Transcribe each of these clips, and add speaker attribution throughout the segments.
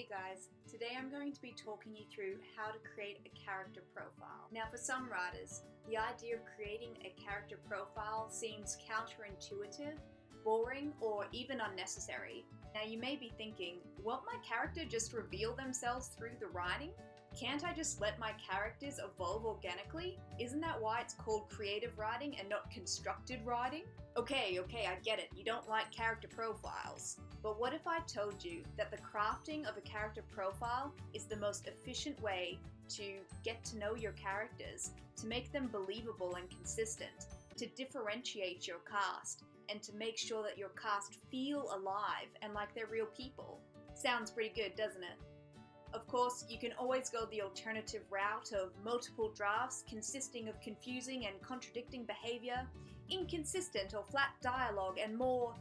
Speaker 1: Hey guys, today I'm going to be talking you through how to create a character profile. Now for some writers, the idea of creating a character profile seems counterintuitive, boring, or even unnecessary. Now you may be thinking, won't my character just reveal themselves through the writing? Can't I just let my characters evolve organically? Isn't that why it's called creative writing and not constructed writing? Okay, I get it, you don't like character profiles. But what if I told you that the crafting of a character profile is the most efficient way to get to know your characters, to make them believable and consistent, to differentiate your cast, and to make sure that your cast feel alive and like they're real people? Sounds pretty good, doesn't it? Of course, you can always go the alternative route of multiple drafts consisting of confusing and contradicting behavior, inconsistent or flat dialogue, and more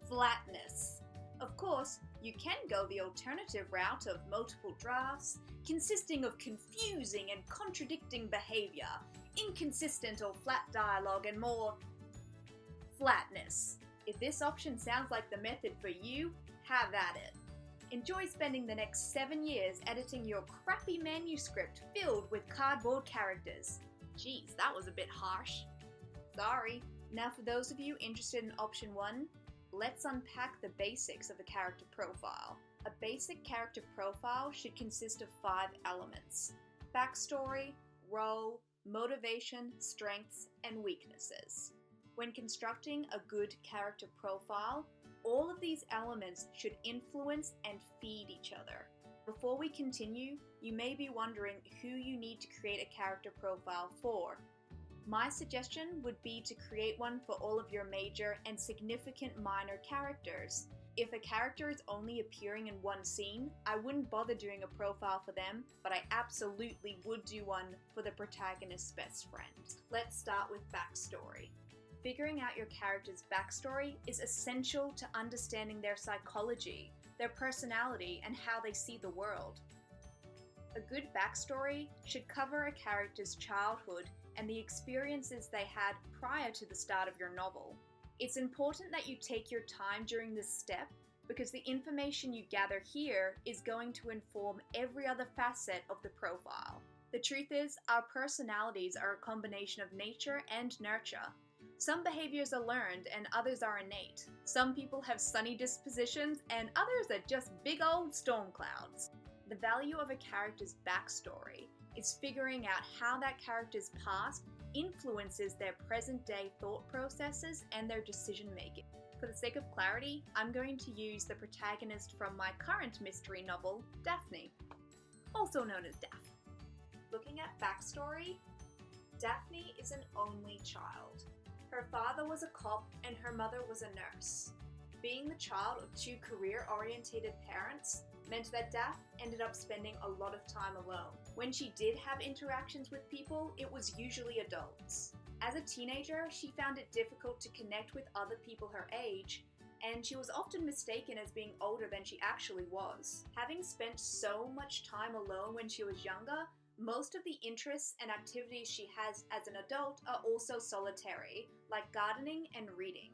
Speaker 1: flatness. Of course, you can go the alternative route of multiple drafts consisting of confusing and contradicting behavior, inconsistent or flat dialogue, and more flatness. If this option sounds like the method for you, have at it. Enjoy spending the next 7 years editing your crappy manuscript filled with cardboard characters. Geez, that was a bit harsh. Sorry. Now for those of you interested in option 1, let's unpack the basics of a character profile. A basic character profile should consist of 5 elements: backstory, role, motivation, strengths, and weaknesses. When constructing a good character profile, all of these elements should influence and feed each other. Before we continue, you may be wondering who you need to create a character profile for. My suggestion would be to create one for all of your major and significant minor characters. If a character is only appearing in one scene, I wouldn't bother doing a profile for them, but I absolutely would do one for the protagonist's best friend. Let's start with backstory. Figuring out your character's backstory is essential to understanding their psychology, their personality, and how they see the world. A good backstory should cover a character's childhood and the experiences they had prior to the start of your novel. It's important that you take your time during this step because the information you gather here is going to inform every other facet of the profile. The truth is, our personalities are a combination of nature and nurture. Some behaviors are learned and others are innate. Some people have sunny dispositions and others are just big old storm clouds. The value of a character's backstory is figuring out how that character's past influences their present-day thought processes and their decision-making. For the sake of clarity, I'm going to use the protagonist from my current mystery novel, Daphne, also known as Daph. Looking at backstory, Daphne is an only child. Her father was a cop and her mother was a nurse. Being the child of 2 career-orientated parents meant that Daph ended up spending a lot of time alone. When she did have interactions with people, it was usually adults. As a teenager, she found it difficult to connect with other people her age, and she was often mistaken as being older than she actually was. Having spent so much time alone when she was younger, most of the interests and activities she has as an adult are also solitary, like gardening and reading.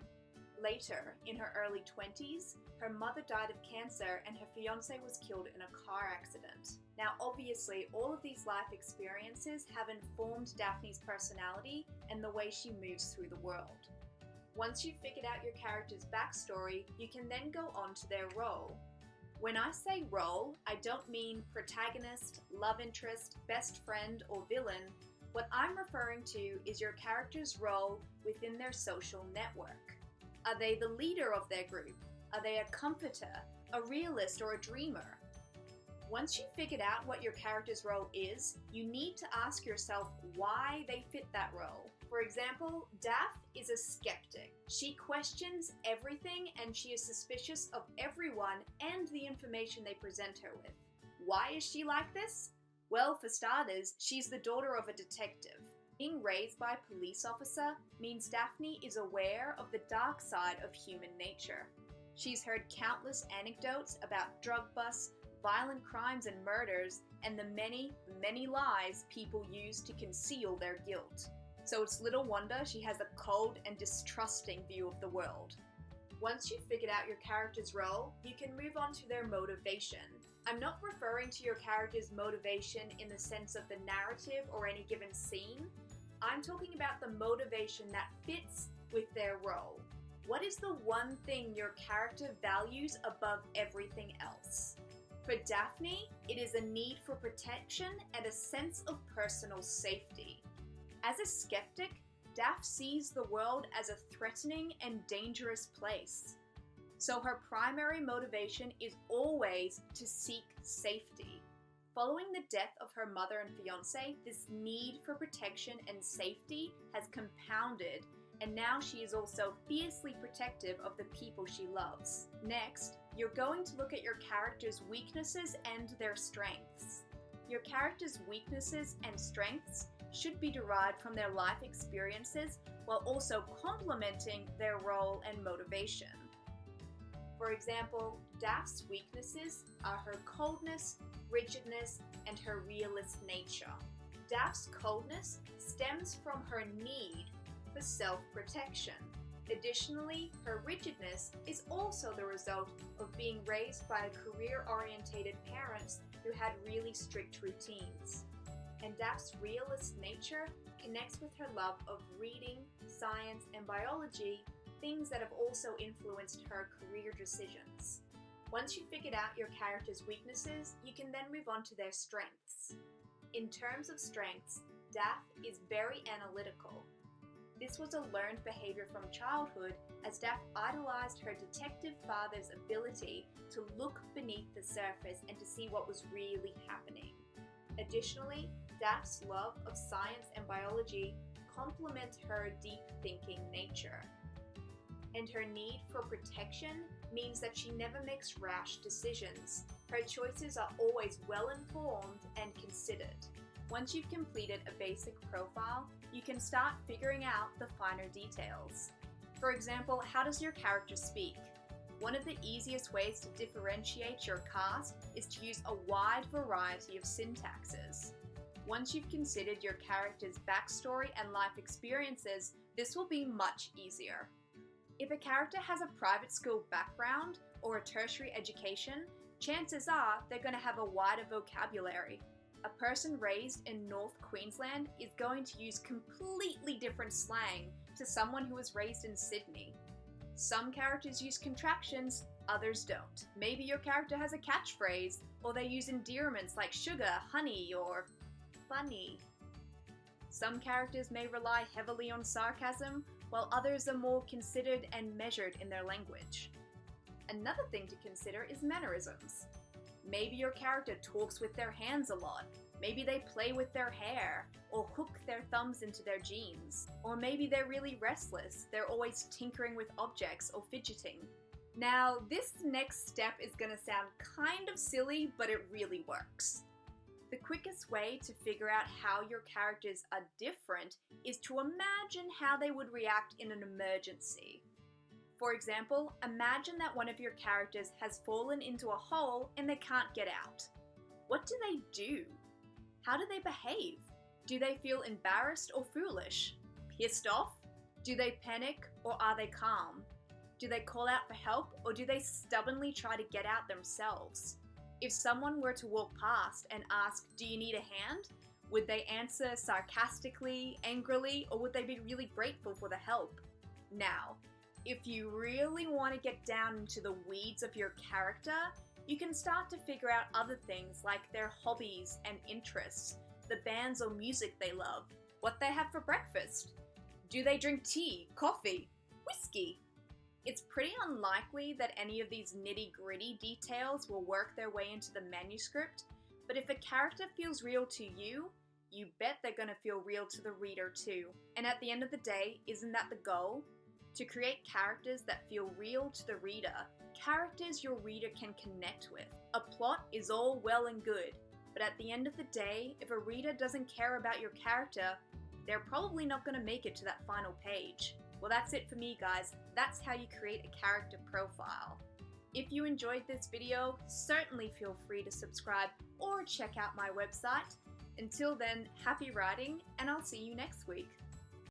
Speaker 1: Later, in her early 20s, her mother died of cancer and her fiancé was killed in a car accident. Now obviously, all of these life experiences have informed Daphne's personality and the way she moves through the world. Once you've figured out your character's backstory, you can then go on to their role. When I say role, I don't mean protagonist, love interest, best friend, or villain. What I'm referring to is your character's role within their social network. Are they the leader of their group? Are they a comforter, a realist, or a dreamer? Once you've figured out what your character's role is, you need to ask yourself why they fit that role. For example, Daph is a skeptic. She questions everything and she is suspicious of everyone and the information they present her with. Why is she like this? Well, for starters, she's the daughter of a detective. Being raised by a police officer means Daphne is aware of the dark side of human nature. She's heard countless anecdotes about drug busts, violent crimes and murders, and the many, many lies people use to conceal their guilt. So it's little wonder she has a cold and distrusting view of the world. Once you've figured out your character's role, you can move on to their motivation. I'm not referring to your character's motivation in the sense of the narrative or any given scene. I'm talking about the motivation that fits with their role. What is the one thing your character values above everything else? For Daphne, it is a need for protection and a sense of personal safety. As a skeptic, Daph sees the world as a threatening and dangerous place. So her primary motivation is always to seek safety. Following the death of her mother and fiancé, this need for protection and safety has compounded, and now she is also fiercely protective of the people she loves. Next, you're going to look at your character's weaknesses and their strengths. Your character's weaknesses and strengths should be derived from their life experiences while also complementing their role and motivation. For example, Daph's weaknesses are her coldness, rigidness, and her realist nature. Daph's coldness stems from her need for self-protection. Additionally, her rigidness is also the result of being raised by career-orientated parents who had really strict routines. And Daph's realist nature connects with her love of reading, science, and biology, things that have also influenced her career decisions. Once you've figured out your character's weaknesses, you can then move on to their strengths. In terms of strengths, Daph is very analytical. This was a learned behavior from childhood, as Daph idolized her detective father's ability to look beneath the surface and to see what was really happening. Additionally, Daph's love of science and biology complements her deep thinking nature. And her need for protection means that she never makes rash decisions. Her choices are always well informed and considered. Once you've completed a basic profile, you can start figuring out the finer details. For example, how does your character speak? One of the easiest ways to differentiate your cast is to use a wide variety of syntaxes. Once you've considered your character's backstory and life experiences, this will be much easier. If a character has a private school background or a tertiary education, chances are they're going to have a wider vocabulary. A person raised in North Queensland is going to use completely different slang to someone who was raised in Sydney. Some characters use contractions, others don't. Maybe your character has a catchphrase, or they use endearments like sugar, honey, or funny. Some characters may rely heavily on sarcasm, while others are more considered and measured in their language. Another thing to consider is mannerisms. Maybe your character talks with their hands a lot. Maybe they play with their hair, or hook their thumbs into their jeans. Or maybe they're really restless, they're always tinkering with objects or fidgeting. Now, this next step is gonna sound kind of silly, but it really works. The quickest way to figure out how your characters are different is to imagine how they would react in an emergency. For example, imagine that one of your characters has fallen into a hole and they can't get out. What do they do? How do they behave? Do they feel embarrassed or foolish? Pissed off? Do they panic or are they calm? Do they call out for help or do they stubbornly try to get out themselves? If someone were to walk past and ask, "Do you need a hand?" would they answer sarcastically, angrily, or would they be really grateful for the help? Now, if you really want to get down into the weeds of your character, you can start to figure out other things like their hobbies and interests, the bands or music they love, what they have for breakfast. Do they drink tea, coffee, whiskey? It's pretty unlikely that any of these nitty-gritty details will work their way into the manuscript, but if a character feels real to you, you bet they're going to feel real to the reader too. And at the end of the day, isn't that the goal? To create characters that feel real to the reader, characters your reader can connect with. A plot is all well and good, but at the end of the day, if a reader doesn't care about your character, they're probably not going to make it to that final page. Well, that's it for me, guys. That's how you create a character profile. If you enjoyed this video, certainly feel free to subscribe or check out my website. Until then, happy writing, and I'll see you next week.